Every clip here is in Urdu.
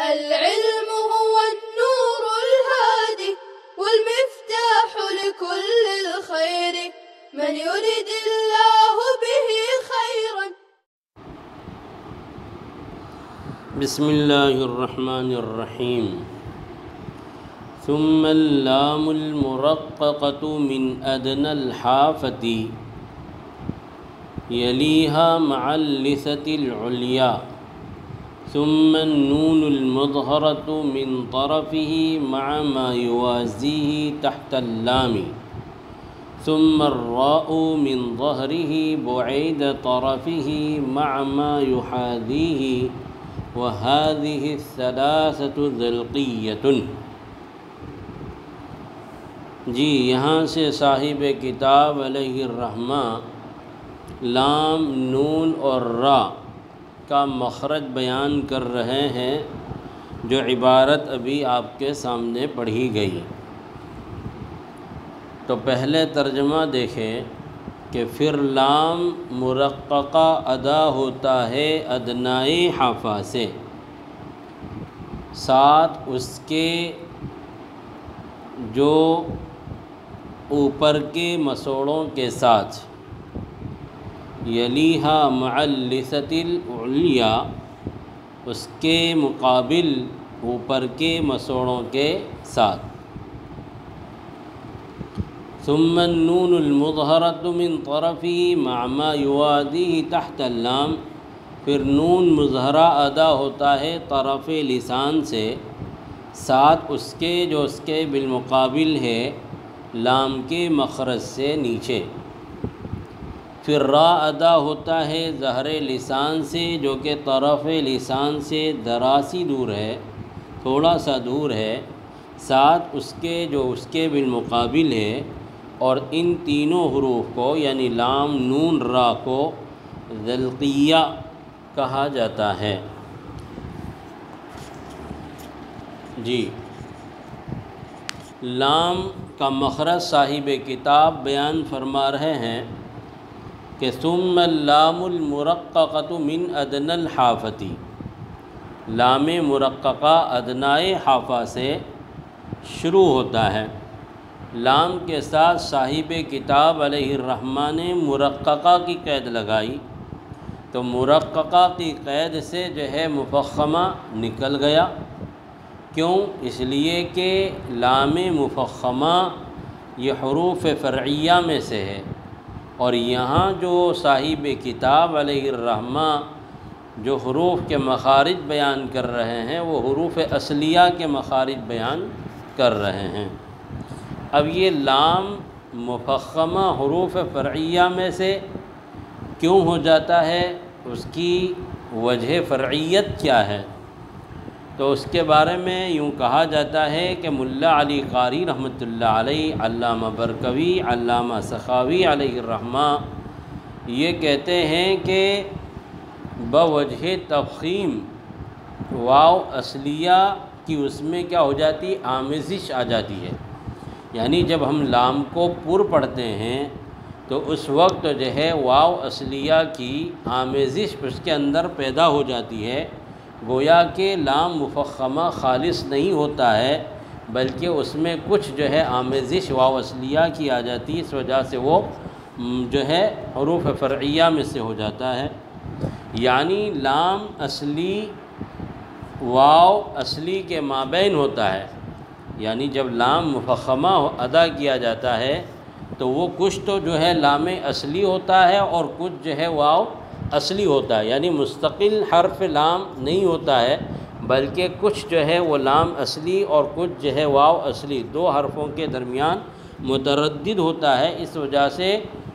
العلم هو النور الهادي والمفتاح لكل الخير من يرد الله به خيرا. بسم اللہ الرحمن الرحیم. ثم اللام المرققة من أدنى الحافة يليها مع اللثة العليا، ثم النون المظهرة من طرفه مع ما يوازيه تحت اللام، ثم الراء من ظهره بعيد طرفه مع ما يحاذيه، وهذه الثلاثة ذلقية. جی یہاں سے صاحب کتاب علیہ الرحمہ لام، نون اور را کا مخرج بیان کر رہے ہیں، جو عبارت ابھی آپ کے سامنے پڑھی گئی. تو پہلے ترجمہ دیکھیں کہ پھر لام مرققہ ادا ہوتا ہے ادنائے حافہ سے، ساتھ اس کے جو اوپر کے مسوڑوں کے ساتھ، یلیہا مع اللثۃ العلیٰ، اس کے مقابل اوپر کے مسوڑوں کے ساتھ. ثم النون المظہرۃ من طرفہ مع ما یوازیہ تحت اللام، پھر نون مظہرہ ادا ہوتا ہے طرف لسان سے، ساتھ اس کے جو اس کے بالمقابل ہے لام کے مخرج سے نیچے. پھر را ادا ہوتا ہے ظہر لسان سے، جو کہ طرف لسان سے ذرا-سی دور ہے، تھوڑا سا دور ہے، ساتھ اس کے جو اس کے بالمقابل ہے. اور ان تینوں حروف کو یعنی لام، نون، را کو ذلقیہ کہا جاتا ہے. جی لام کا مخرج صاحب کتاب بیان فرما رہے ہیں کہ ثم اللام المرققۃ من ادنى الحافۃ، لام مرققہ ادنائے حافہ سے شروع ہوتا ہے. لام کے ساتھ صاحب کتاب علیہ الرحمہ نے مرققہ کی قید لگائی، تو مرققہ کی قید سے جو ہے مفخمہ نکل گیا. کیوں؟ اس لیے کہ لام مفخمہ یہ حروف فرعیہ میں سے ہے، اور یہاں جو صاحب کتاب علیہ الرحمہ جو حروف کے مخارج بیان کر رہے ہیں وہ حروف اصلیہ کے مخارج بیان کر رہے ہیں. اب یہ لام مفخمہ حروف فرعیہ میں سے کیوں ہو جاتا ہے، اس کی وجہ فرعیت کیا ہے؟ تو اس کے بارے میں یوں کہا جاتا ہے کہ ملا علی قاری رحمۃ اللہ علیہ، علامہ برکوی، علامہ سخاوی علیہ الرحمہ یہ کہتے ہیں کہ بوجہ تفخیم واو اصلیہ کی اس میں کیا ہو جاتی، آمیزش آ جاتی ہے. یعنی جب ہم لام کو پر پڑھتے ہیں تو اس وقت جو ہے واو اصلیہ کی آمیزش اس کے اندر پیدا ہو جاتی ہے، گویا کہ لام مفخمہ خالص نہیں ہوتا ہے، بلکہ اس میں کچھ جو ہے آمیزش واو اصلیہ کی آ جاتی ہے، اس وجہ سے وہ جو ہے حروف فرعیہ میں سے ہو جاتا ہے. یعنی لام اصلی واو اصلی کے مابین ہوتا ہے، یعنی جب لام مفخمہ ادا کیا جاتا ہے تو وہ کچھ تو جو ہے لام اصلی ہوتا ہے اور کچھ جو ہے واو اصلی ہوتا ہے. یعنی مستقل حرف لام نہیں ہوتا ہے، بلکہ کچھ جو ہے وہ لام اصلی اور کچھ جو ہے واو اصلی، دو حرفوں کے درمیان متردد ہوتا ہے. اس وجہ سے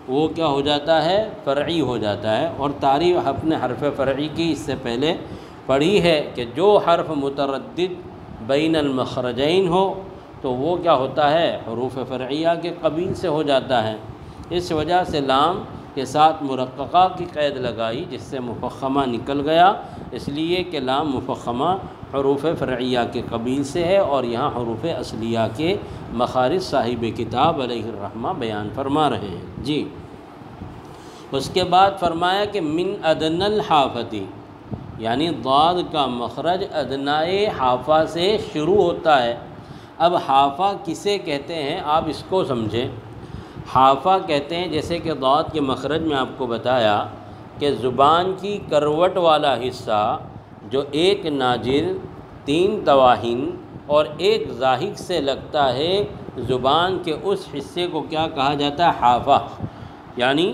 وہ کیا ہو جاتا ہے، فرعی ہو جاتا ہے. اور تعریف اپنے حرف فرعی کی اس سے پہلے پڑھی ہے کہ جو حرف متردد بین المخرجین ہو تو وہ کیا ہوتا ہے، حروف فرعیہ کے قبیل سے ہو جاتا ہے. اس وجہ سے لام کے ساتھ مرققہ کی قید لگائی جس سے مفخمہ نکل گیا، اس لیے کہ لام مفخمہ حروف فرعیہ کے قبیل سے ہے، اور یہاں حروف اصلیہ کے مخارج صاحب کتاب علیہ الرحمہ بیان فرما رہے ہیں. جی اس کے بعد فرمایا کہ من ادنى الحافۃ، یعنی ضاد کا مخرج ادنائے حافہ سے شروع ہوتا ہے۔ اب حافہ کسے کہتے ہیں آپ اس کو سمجھیں۔ حافہ کہتے ہیں، جیسے کہ ضاد کے مخرج میں آپ کو بتایا کہ زبان کی کروٹ والا حصہ جو ایک ناجر، 3 تواہین اور ایک ضاحک سے لگتا ہے، زبان کے اس حصے کو کیا کہا جاتا ہے؟ حافہ، یعنی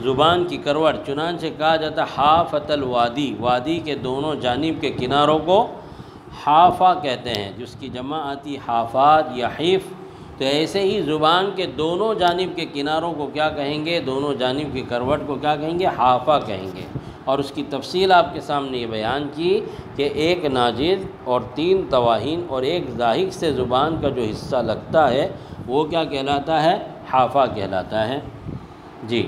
زبان کی کروٹ۔ چنانچہ کہا جاتا ہے حافۃ الوادی، وادی کے دونوں جانب کے کناروں کو حافہ کہتے ہیں، جس کی جمع آتی حافات یا حیف۔ تو ایسے ہی زبان کے دونوں جانب کے کناروں کو کیا کہیں گے؟ دونوں جانب کی کروٹ کو کیا کہیں گے؟ حافہ کہیں گے۔ اور اس کی تفصیل آپ کے سامنے یہ بیان کی کہ ایک ناجز اور 3 تواہین اور ایک ضاحک سے زبان کا جو حصہ لگتا ہے وہ کیا کہلاتا ہے؟ حافہ کہلاتا ہے۔ جی،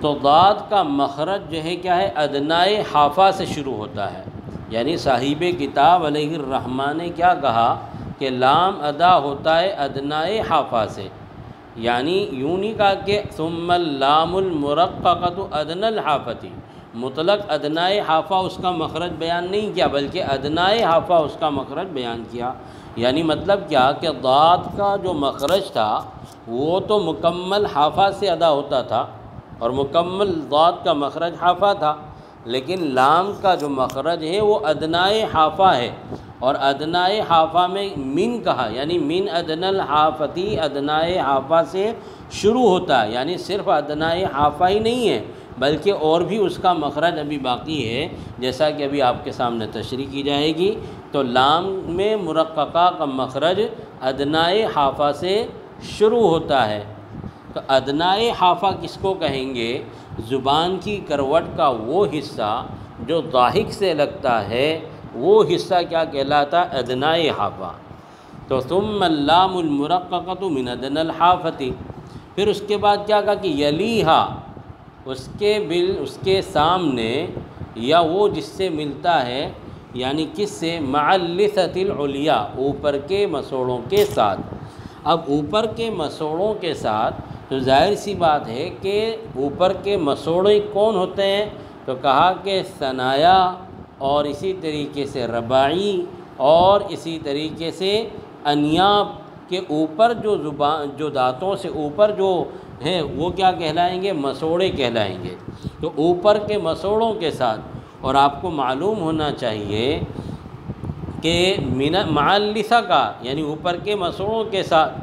تو ضاد کا مخرج جو ہے کیا ہے؟ ادنائے حافہ سے شروع ہوتا ہے۔ یعنی صاحب کتاب علیہ الرحمہ نے کیا کہا کہ لام ادا ہوتا ہے ادنائے حافہ سے، یعنی یوں نہیں کہا کہ ثم اللام المرققۃ ادنی الحافۃ، مطلق ادنائے حافہ اس کا مخرج بیان نہیں کیا، بلکہ ادنائے حافہ اس کا مخرج بیان کیا۔ یعنی مطلب کیا کہ ضاد کا جو مخرج تھا وہ تو مکمل حافہ سے ادا ہوتا تھا اور مکمل ضاد کا مخرج حافہ تھا، لیکن لام کا جو مخرج ہے وہ ادنائے حافہ ہے، اور ادنائے حافہ میں من کہا، یعنی من ادنی الحافتی، ادنائے حافہ سے شروع ہوتا ہے، یعنی صرف ادنائے حافہ ہی نہیں ہے بلکہ اور بھی اس کا مخرج ابھی باقی ہے، جیسا کہ ابھی آپ کے سامنے تشریح کی جائے گی۔ تو لام میں مرققہ کا مخرج ادنائے حافہ سے شروع ہوتا ہے۔ تو ادنائے حافہ کس کو کہیں گے؟ زبان کی کروٹ کا وہ حصہ جو ضاحک سے لگتا ہے، وہ حصہ کیا کہلاتا ہے؟ ادنائے حافہ۔ تو ثم اللام المرققۃ من ادنی الحافۃ، پھر اس کے بعد کیا کہا کہ یلیہا، اس کے سامنے یا وہ جس سے ملتا ہے، یعنی کس سے؟ مع اللثۃ العلیٰ، اوپر کے مسوڑوں کے ساتھ۔ اب اوپر کے مسوڑوں کے ساتھ تو ظاہر سی بات ہے کہ اوپر کے مسوڑے کون ہوتے ہیں؟ تو کہا کہ ثنایا، اور اسی طریقے سے رباعی، اور اسی طریقے سے انیاب کے اوپر جو دانتوں سے اوپر جو ہیں وہ کیا کہلائیں گے؟ مسوڑے کہلائیں گے۔ تو اوپر کے مسوڑوں کے ساتھ، اور آپ کو معلوم ہونا چاہیے کہ مع اللثہ کا یعنی اوپر کے مسوڑوں کے ساتھ،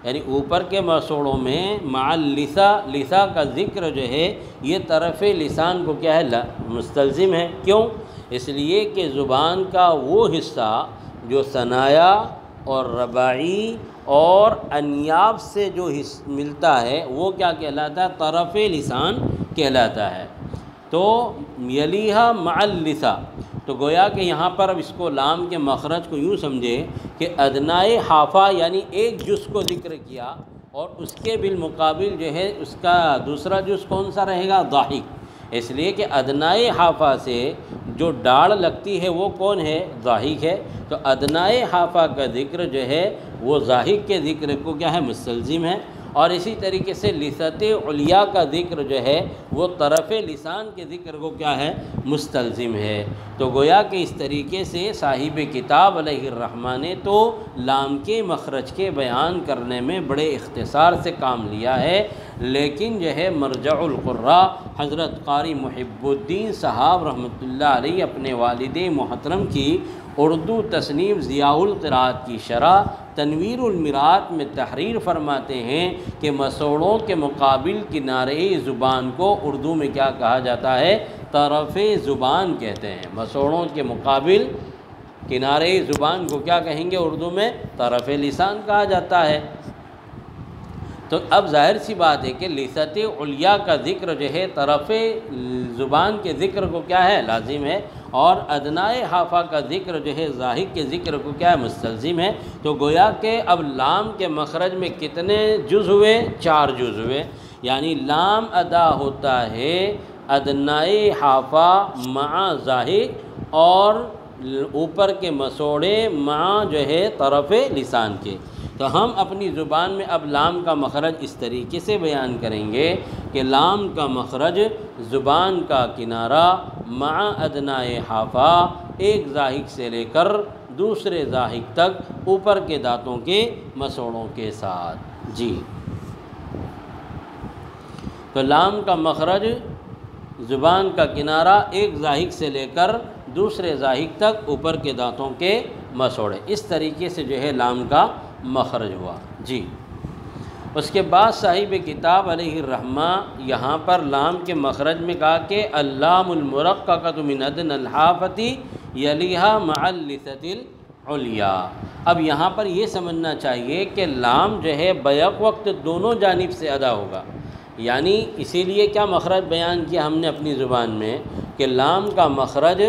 یعنی اوپر کے مسوڑوں میں مع اللثہ، لثہ کا ذکر جو ہے یہ طرف لسان کو کیا ہے؟ مستلزم ہے۔ کیوں؟ اس لیے کہ زبان کا وہ حصہ جو ثنایا اور رباعی اور انیاب سے جو ملتا ہے وہ کیا کہلاتا ہے؟ طرف لسان کہلاتا ہے۔ تو یلیہا مع اللثہ، تو گویا کہ یہاں پر اب اس کو لام کے مخرج کو یوں سمجھے کہ ادنائے حافہ یعنی ایک جز کو ذکر کیا، اور اس کے بالمقابل جو ہے اس کا دوسرا جز کون سا رہے گا؟ ضاحک۔ اس لیے کہ ادنائے حافہ سے جو ڈاڑھ لگتی ہے وہ کون ہے؟ ضاحک ہے۔ تو ادنائے حافہ کا ذکر جو ہے وہ ضاحک کے ذکر کو کیا ہے؟ مستلزم ہے۔ اور اسی طریقے سے لثۃ علیٰ کا ذکر جو ہے وہ طرف لسان کے ذکر کو کیا ہے؟ مستلزم ہے۔ تو گویا کہ اس طریقے سے صاحب کتاب علیہ الرحمہ نے تو لام کے مخرج کے بیان کرنے میں بڑے اختصار سے کام لیا ہے، لیکن جو ہے مرجع القراء حضرت قاری محب الدین صاحب رحمۃ اللہ علیہ اپنے والد محترم کی اردو تصنیف ضیاء القراءت کی شرح تنویر المرات میں تحریر فرماتے ہیں کہ مسوڑوں کے مقابل کنارے زبان کو اردو میں کیا کہا جاتا ہے؟ طرف زبان کہتے ہیں۔ مسوڑوں کے مقابل کنارے زبان کو کیا کہیں گے اردو میں؟ طرف لسان کہا جاتا ہے۔ تو اب ظاہر سی بات ہے کہ لثۃ علیٰ کا ذکر جو ہے طرف زبان کے ذکر کو کیا ہے؟ لازم ہے، اور ادنائے حافہ کا ذکر جو ہے ضاحک کے ذکر کو کیا ہے؟ مستلزم ہے۔ تو گویا کہ اب لام کے مخرج میں کتنے جز ہوئے؟ 4 جز ہوئے، یعنی لام ادا ہوتا ہے ادنائے حافہ مع ضاحک اور اوپر کے مسوڑے مع جو ہے طرف لسان کے۔ تو ہم اپنی زبان میں اب لام کا مخرج اس طریقے سے بیان کریں گے کہ لام کا مخرج زبان کا کنارہ مع ادنائے حافہ، ایک زاحک سے لے کر دوسرے زاحک تک اوپر کے دانتوں کے مسوڑوں کے ساتھ۔ جی، تو لام کا مخرج زبان کا کنارہ ایک زاحک سے لے کر دوسرے زاحک تک اوپر کے دانتوں کے مسوڑے، اس طریقے سے جو ہے لام کا مخرج ہوا۔ جی، اس کے بعد صاحب کتاب علیہ الرحمہ یہاں پر لام کے مخرج میں کہا کہ اللام المرققۃ من ادنی الحافۃ یلیہا مع اللثۃ العلیٰ۔ اب یہاں پر یہ سمجھنا چاہیے کہ لام جو ہے بیک وقت دونوں جانب سے ادا ہوگا، یعنی اسی لیے کیا مخرج بیان کیا ہم نے اپنی زبان میں کہ لام کا مخرج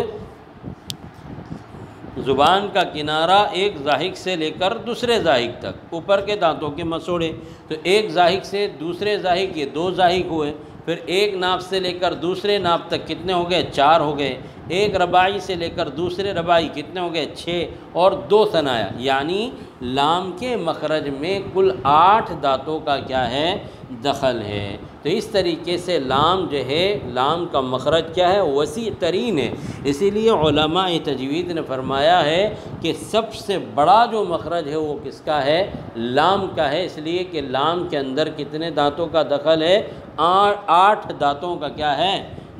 زبان کا کنارہ ایک زاحک سے لے کر دوسرے زاحک تک اوپر کے دانتوں کے مسوڑے، تو ایک زاحک سے دوسرے زاحک، یہ دو زاحک ہوئے، پھر ایک ناف سے لے کر دوسرے ناف تک کتنے ہو گئے؟ 4 ہو گئے، ایک رباعی سے لے کر دوسرے رباعی کتنے ہو گئے؟ 6، اور 2 ثنایا، یعنی لام کے مخرج میں کل 8 دانتوں کا کیا ہے؟ دخل ہے۔ تو اس طریقے سے لام جو ہے، لام کا مخرج کیا ہے؟ وسیع ترین ہے۔ اسی لیے علماء تجوید نے فرمایا ہے کہ سب سے بڑا جو مخرج ہے وہ کس کا ہے؟ لام کا ہے، اس لیے کہ لام کے اندر کتنے دانتوں کا دخل ہے؟ 8 دانتوں کا کیا ہے؟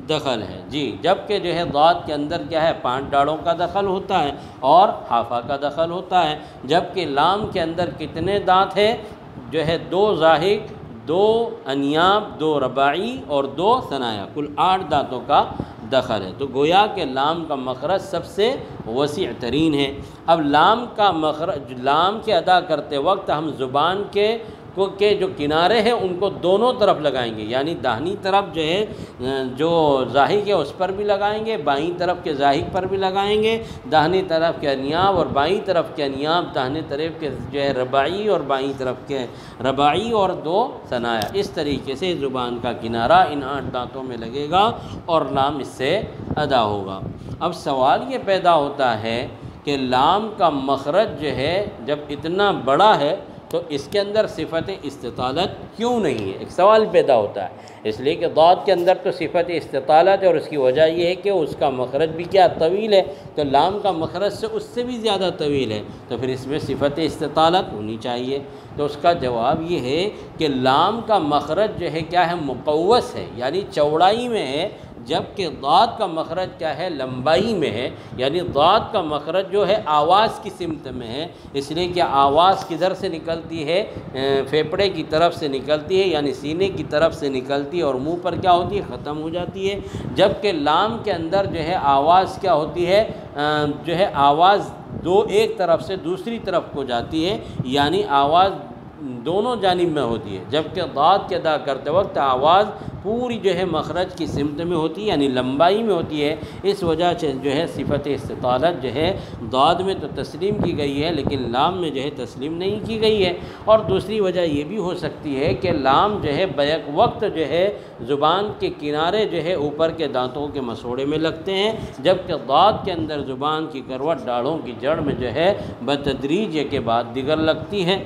دخل ہے۔ جی، جبکہ جو ہے ضاد کے اندر کیا ہے؟ 5 ڈاڑوں کا دخل ہوتا ہے اور حافہ کا دخل ہوتا ہے، جبکہ لام کے اندر کتنے دانت ہے؟ جو ہے 2 زاحک، 2 انیاب، 2 رباعی اور 2 ثنایا، کل 8 دانتوں کا دخل ہے۔ تو گویا کہ لام کا مخرج سب سے وسیع ترین ہے۔ اب لام کا مخرج، لام کے ادا کرتے وقت ہم زبان کے جو کنارے ہیں ان کو دونوں طرف لگائیں گے، یعنی داہنی طرف جو ہے جو زاحک ہے اس پر بھی لگائیں گے، بائیں طرف کے زاحک پر بھی لگائیں گے، داہنی طرف کے انیاب اور بائیں طرف کے انیاب، داہنی طرف کے جو ہے رباعی اور بائیں طرف کے رباعی اور 2 ثنایا، اس طریقے سے زبان کا کنارہ ان 8 دانتوں میں لگے گا اور لام اس سے ادا ہوگا۔ اب سوال یہ پیدا ہوتا ہے کہ لام کا مخرج جو ہے جب اتنا بڑا ہے تو اس کے اندر صفت استطالت کیوں نہیں ہے؟ ایک سوال پیدا ہوتا ہے، اس لیے کہ ضاد کے اندر تو صفت استطالت ہے، اور اس کی وجہ یہ ہے کہ اس کا مخرج بھی کیا طویل ہے، تو لام کا مخرج سے اس سے بھی زیادہ طویل ہے، تو پھر اس میں صفت استطالت ہونی چاہیے۔ تو اس کا جواب یہ ہے کہ لام کا مخرج جو ہے کیا ہے؟ مقوس ہے، یعنی چوڑائی میں ہے، جبکہ ضاد کا مخرج کیا ہے؟ لمبائی میں ہے، یعنی ضاد کا مخرج جو ہے آواز کی سمت میں ہے، اس لیے کہ آواز کدھر سے نکلتی ہے؟ پھیپھڑے کی طرف سے نکلتی ہے، یعنی سینے کی طرف سے نکلتی ہے اور منہ پر کیا ہوتی ہے؟ ختم ہو جاتی ہے، جبکہ لام کے اندر جو ہے آواز کیا ہوتی ہے؟ جو ہے آواز ایک طرف سے دوسری طرف کو جاتی ہے، یعنی آواز دونوں جانب میں ہوتی ہے، جبکہ ضاد کے ادا کرتے وقت آواز پوری جو ہے مخرج کی سمت میں ہوتی ہے، یعنی لمبائی میں ہوتی ہے۔ اس وجہ سے جو ہے صفت استطالت جو ہے ضاد میں تو تسلیم کی گئی ہے لیکن لام میں جو ہے تسلیم نہیں کی گئی ہے۔ اور دوسری وجہ یہ بھی ہو سکتی ہے کہ لام جو ہے بیک وقت جو ہے زبان کے کنارے جو ہے اوپر کے دانتوں کے مسوڑے میں لگتے ہیں، جبکہ ضاد کے اندر زبان کی کروٹ ڈاڑھوں کی جڑ میں جو ہے بتدریج ایک کے بعد دیگر لگتی ہے،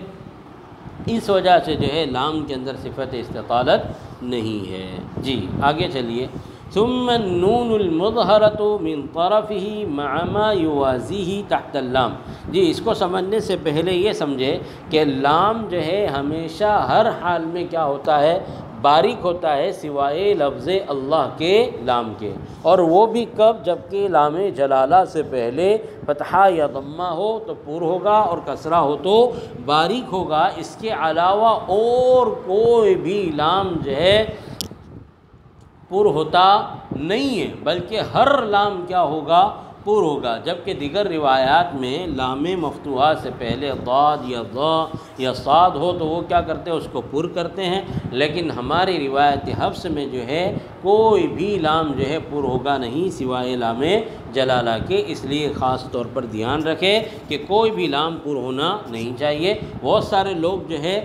اس وجہ سے جو ہے لام کے اندر صفت استطالت نہیں ہے۔ جی آگے چلیے، ثم النون المظہرۃ من طرفہ مع ما یوازیہ تحت اللام۔ جی اس کو سمجھنے سے پہلے یہ سمجھے کہ لام جو ہے ہمیشہ ہر حال میں کیا ہوتا ہے؟ باریک ہوتا ہے، سوائے لفظ اللہ کے لام کے، اور وہ بھی کب؟ جبکہ لام جلالہ سے پہلے فتحہ یا ضمہ ہو تو پر ہوگا اور کسرہ ہو تو باریک ہوگا، اس کے علاوہ اور کوئی بھی لام جو ہے پر ہوتا نہیں ہے، بلکہ ہر لام کیا ہوگا؟ پر ہوگا، جبکہ دیگر روایات میں لام مفتوحہ سے پہلے ضاد یا ضا یا صاد ہو تو وہ کیا کرتے ہیں؟ اس کو پر کرتے ہیں، لیکن ہماری روایت حفص میں جو ہے کوئی بھی لام جو ہے پر ہوگا نہیں سوائے لام جلالہ کے، اس لیے خاص طور پر دھیان رکھیں کہ کوئی بھی لام پر ہونا نہیں چاہیے۔ بہت سارے لوگ جو ہے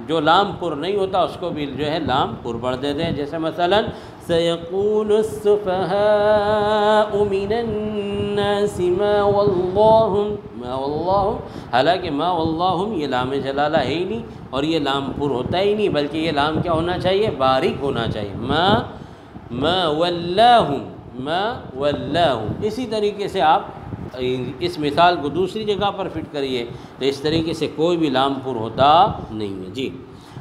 جو لام پر نہیں ہوتا اس کو بھی جو ہے لام پر پڑھ دیتے ہیں، جیسے مثلا سيقول السفهاء من الناس ما واللہ، حالانکہ ما واللہم یہ لام جلالہ ہے ہی نہیں اور یہ لام پر ہوتا ہی نہیں، بلکہ یہ لام کیا ہونا چاہیے؟ باریک ہونا چاہیے. ما ولاہم، ما ولاہم. اسی طریقے سے آپ اس مثال کو دوسری جگہ پر فٹ کریے تو اس طریقے سے کوئی بھی لام پر ہوتا نہیں ہے. جی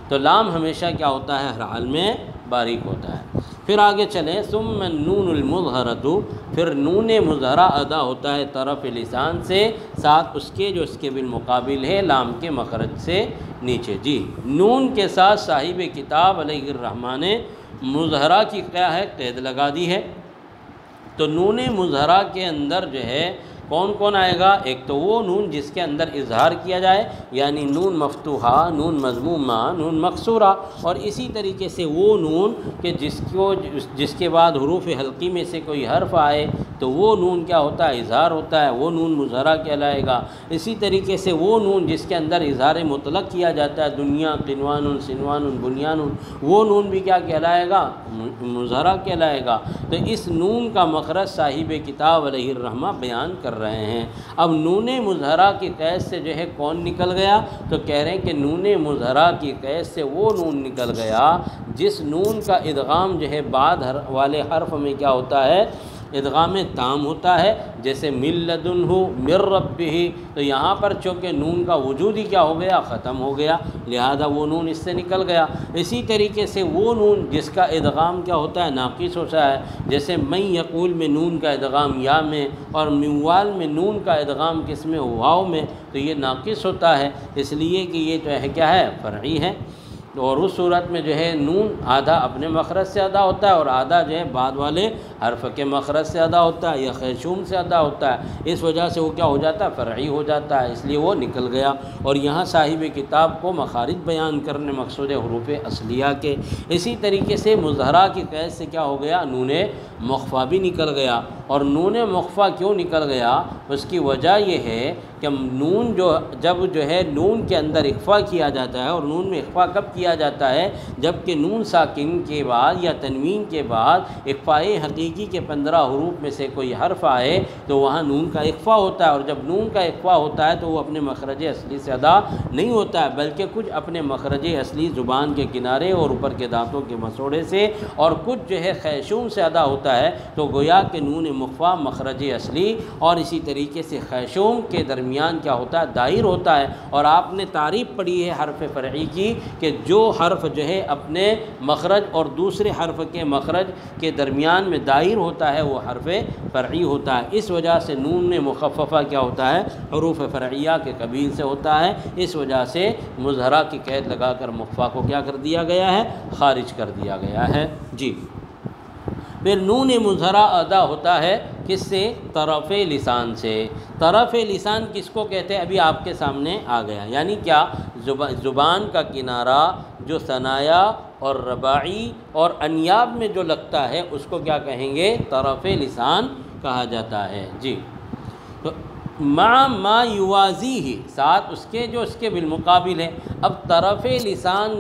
تو لام ہمیشہ کیا ہوتا ہے؟ ہر حال میں باریک ہوتا ہے. پھر آگے چلیں، ثم النون المظہرۃ، پھر نون مظہرہ ادا ہوتا ہے طرف لسان سے، ساتھ اس کے جو اس کے بالمقابل ہے لام کے مخرج سے نیچے. جی نون کے ساتھ صاحب کتاب علیہ الرحمٰن نے مظہرہ کی کیا ہے؟ قید لگا دی ہے. تو نون مظہرہ کے اندر جو ہے کون کون آئے گا؟ ایک تو وہ نون جس کے اندر اظہار کیا جائے، یعنی نون مفتوحہ، نون مضمومہ، نون مقصورہ، اور اسی طریقے سے وہ نون کہ جس کے بعد حروف حلقی میں سے کوئی حرف آئے تو وہ نون کیا ہوتا ہے؟ اظہار ہوتا ہے، وہ نون مظہرہ کہلائے گا. اسی طریقے سے وہ نون جس کے اندر اظہار مطلق کیا جاتا ہے، دنیا، قنوان، سنوان، بنیان، وہ نون بھی کیا کہلائے گا؟ مظہرہ کہلائے گا. تو اس نون کا مخرج صاحب کتاب علیہ الرحمہ بیان کر رہے ہیں. اب نون مظہرہ کی قید سے جو ہے کون نکل گیا؟ تو کہہ رہے ہیں کہ نون مظہرہ کی قید سے وہ نون نکل گیا جس نون کا ادغام جو ہے بعد والے حرف میں کیا ہوتا ہے؟ ادغام تام ہوتا ہے. جیسے من لدنہ، من ربہ، تو یہاں پر چونکہ نون کا وجود ہی کیا ہو گیا؟ ختم ہو گیا، لہذا وہ نون اس سے نکل گیا. اسی طریقے سے وہ نون جس کا ادغام کیا ہوتا ہے؟ ناقص ہوتا ہے. جیسے من یقول میں نون کا ادغام یا میں، اور منوال میں نون کا ادغام کس میں؟ واو میں، تو یہ ناقص ہوتا ہے، اس لیے کہ یہ جو ہے کیا ہے؟ فرعی ہے. اور اس صورت میں جو ہے نون آدھا اپنے مخرج سے ادا ہوتا ہے اور آدھا جو ہے بعد والے حرف کے مخرج سے ادا ہوتا ہے یا خیشوم سے ادا ہوتا ہے. اس وجہ سے وہ کیا ہو جاتا ہے؟ فرعی ہو جاتا ہے، اس لیے وہ نکل گیا. اور یہاں صاحب کتاب کو مخارج بیان کرنے مقصود حروف اصلیہ کے. اسی طریقے سے مظہرہ کی قید سے کیا ہو گیا؟ نون مخفی بھی نکل گیا. اور نون مخفی کیوں نکل گیا؟ اس کی وجہ یہ ہے کہ نون جب جو ہے نون کے اندر اخفا کیا جاتا ہے، اور نون میں اخفا کب کیا جاتا ہے؟ جب کہ نون ساکن کے بعد یا تنوین کے بعد اخفاء حقیقی کے 15 حروف میں سے کوئی حرف آئے تو وہاں نون کا اخفا ہوتا ہے. اور جب نون کا اخفا ہوتا ہے تو وہ اپنے مخرج اصلی سے ادا نہیں ہوتا ہے، بلکہ کچھ اپنے مخرج اصلی زبان کے کنارے اور اوپر کے دانتوں کے مسوڑے سے، اور کچھ جو ہے خیشوم سے ادا ہوتا ہے. تو گویا کہ نون مخفی مخرج اصلی اور اسی طریقے سے خیشوم کے درمیان کیا ہوتا ہے؟ دائر ہوتا ہے. اور آپ نے تعریف پڑھی ہے حرف فرعی کی کہ جو حرف جو ہے اپنے مخرج اور دوسرے حرف کے مخرج کے درمیان میں دائر ہوتا ہے وہ حرف فرعی ہوتا ہے. اس وجہ سے نون مخففہ کیا ہوتا ہے؟ حروف فرعیہ کے قبیل سے ہوتا ہے. اس وجہ سے مظہرہ کی قید لگا کر مخفی کو کیا کر دیا گیا ہے؟ خارج کر دیا گیا ہے. جی پھر نون مظہرہ ادا ہوتا ہے کس سے؟ طرف لسان سے. طرف لسان کس کو کہتے ہیں؟ ابھی آپ کے سامنے آ گیا. یعنی کیا؟ زبان کا کنارہ جو ثنایا اور رباعی اور انیاب میں جو لگتا ہے اس کو کیا کہیں گے؟ طرف لسان کہا جاتا ہے. جی تو ما یوازی ہی، ساتھ اس کے جو اس کے بالمقابل ہے. اب طرف لسان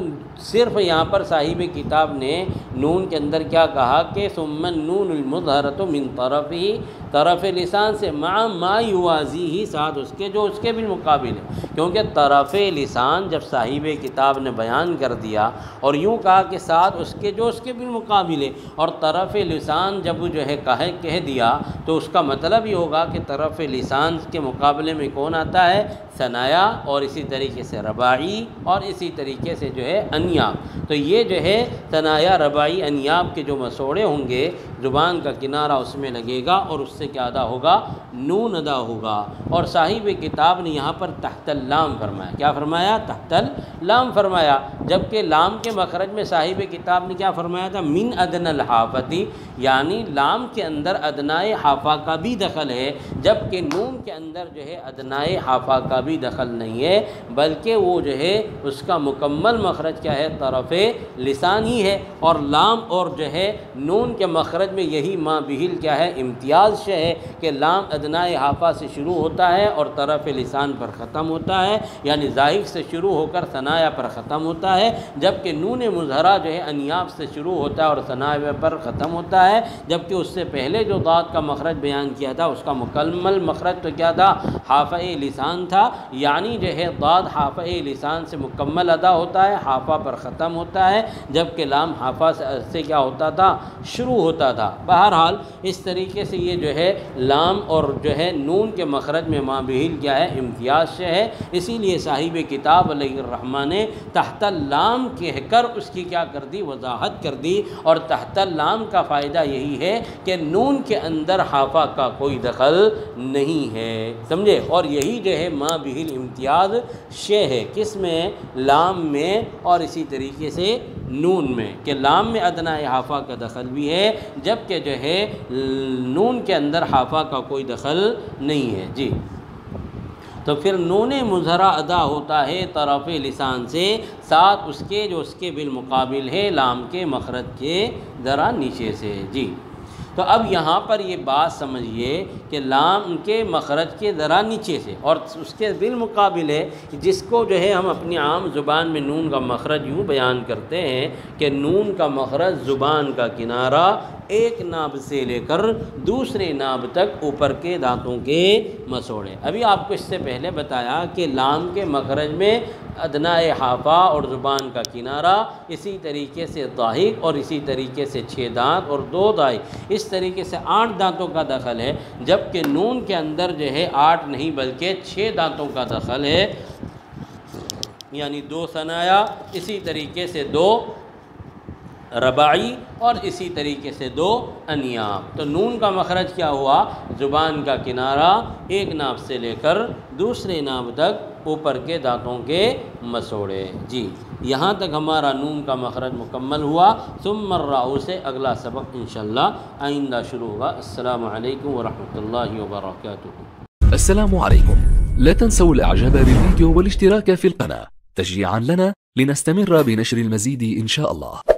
صرف یہاں پر صاحب کتاب نے نون کے اندر کیا کہا کہ ثم النون المظہرۃ من طرفہ، طرف لسان سے ما یوازی ہی، ساتھ اس کے جو اس کے بالمقابل ہے. کیونکہ طرف لسان جب صاحب کتاب نے بیان کر دیا اور یوں کہا کہ ساتھ اس کے جو اس کے بالمقابل ہے، اور طرف لسان جب جو ہے کہہ دیا تو اس کا مطلب یہ ہوگا کہ طرف لسان کے مقابلے میں کون آتا ہے؟ ثنایا اور اسی طریقے سے رباعی اور اسی طریقے سے جو ہے انیاب. تو یہ جو ہے ثنایا، رباعی، انیاب کے جو مسوڑے ہوں گے زبان کا کنارہ اس میں لگے گا اور اس سے کیا ادا ہوگا؟ نون ادا ہوگا. اور صاحب کتاب نے یہاں پر تحت اللام فرمایا. کیا فرمایا؟ تحت اللام فرمایا. جبکہ لام کے مخرج میں صاحب کتاب نے کیا فرمایا تھا؟ من ادنى الحافتی، یعنی لام کے اندر ادنائے حافہ کا بھی دخل ہے، جبکہ نون کے اندر جو ہے ادنائے حافہ کا بھی دخل نہیں ہے، بلکہ وہ جو ہے اس کا مکمل مخرج کیا ہے؟ طرف لسان ہی ہے. اور لام اور جو ہے نون کے مخرج میں یہی ما بہل کیا ہے؟ امتیاز یہ ہے کہ لام ادنائے حافہ سے شروع ہوتا ہے اور طرف لسان پر ختم ہوتا ہے، یعنی ظاہر سے شروع ہو کر ثنایا پر ختم ہوتا ہے، جبکہ نون مظہرہ جو ہے انیاب سے شروع ہوتا ہے اور ثنایا پر ختم ہوتا ہے، جبکہ اس سے پہلے جو ضاد کا مخرج بیان کیا تھا اس کا مکمل مخرج تو کیا تھا؟ حافہ لسان تھا، یعنی جو ہے ضاد حافہ لسان سے مکمل ادا ہوتا ہے، حافہ پر ختم ہوتا ہے، جبکہ لام حافہ سے کیا ہوتا تھا؟ شروع ہوتا تھا۔ بہرحال اس طریقے سے یہ جو ہے لام اور جو ہے نون کے مخرج میں مابہل کیا ہے؟ امتیاز سے ہے، اسی لیے صاحب کتاب علیہ الرحمہ نے تحت اللام کہہ کر اس کی کیا کر دی؟ وضاحت کر دی، اور تحت اللام کا فائدہ یہی ہے کہ نون کے اندر حافہ کا کوئی دخل نہیں ہے، سمجھے؟ اور یہی جو ہے مابہل امتیاز شے ہے، کس میں؟ لام میں اور اسی طریقے سے نون میں، کہ لام میں ادنیٰ حافہ کا دخل بھی ہے، جبکہ جو ہے نون کے اندر حافہ کا کوئی دخل نہیں ہے۔ جی تو پھر نون مظہرہ ادا ہوتا ہے طرف لسان سے، ساتھ اس کے جو اس کے بالمقابل ہے لام کے مخرج کے ذرا نیچے سے۔ جی تو اب یہاں پر یہ بات سمجھیے کہ لام کے مخرج کے ذرا نیچے سے، اور اس کے بالمقابل ہے جس کو جو ہے ہم اپنی عام زبان میں نون کا مخرج یوں بیان کرتے ہیں کہ نون کا مخرج زبان کا کنارہ ایک ناب سے لے کر دوسرے ناب تک اوپر کے دانتوں کے مسوڑے۔ ابھی آپ کو اس سے پہلے بتایا کہ لام کے مخرج میں ادنیٰ حافہ اور زبان کا کنارہ، اسی طریقے سے ضاحک، اور اسی طریقے سے 6 دانت اور 2 دائی، اس طریقے سے 8 دانتوں کا دخل ہے، جبکہ نون کے اندر جو ہے 8 نہیں بلکہ 6 دانتوں کا دخل ہے، یعنی 2 ثنایا، اسی طریقے سے 2 رباعی اور اسی طریقے سے 2 انیاب۔ تو نون کا مخرج کیا ہوا؟ زبان کا کنارہ ایک ناب سے لے کر دوسرے ناب تک اوپر کے دانتوں کے مسوڑے۔ جی یہاں تک ہمارا نون کا مخرج مکمل ہوا۔ ثم الراء سے اگلا سبق انشاءاللہ آئندہ شروع ہوگا۔ السلام علیکم ورحمۃ اللہ وبرکاتہ۔ السلام عليكم، لا تنسوا الاعجاب بالفيديو والاشتراك في القناة تشجيعا لنا لنستمر بنشر المزيد إن شاء الله.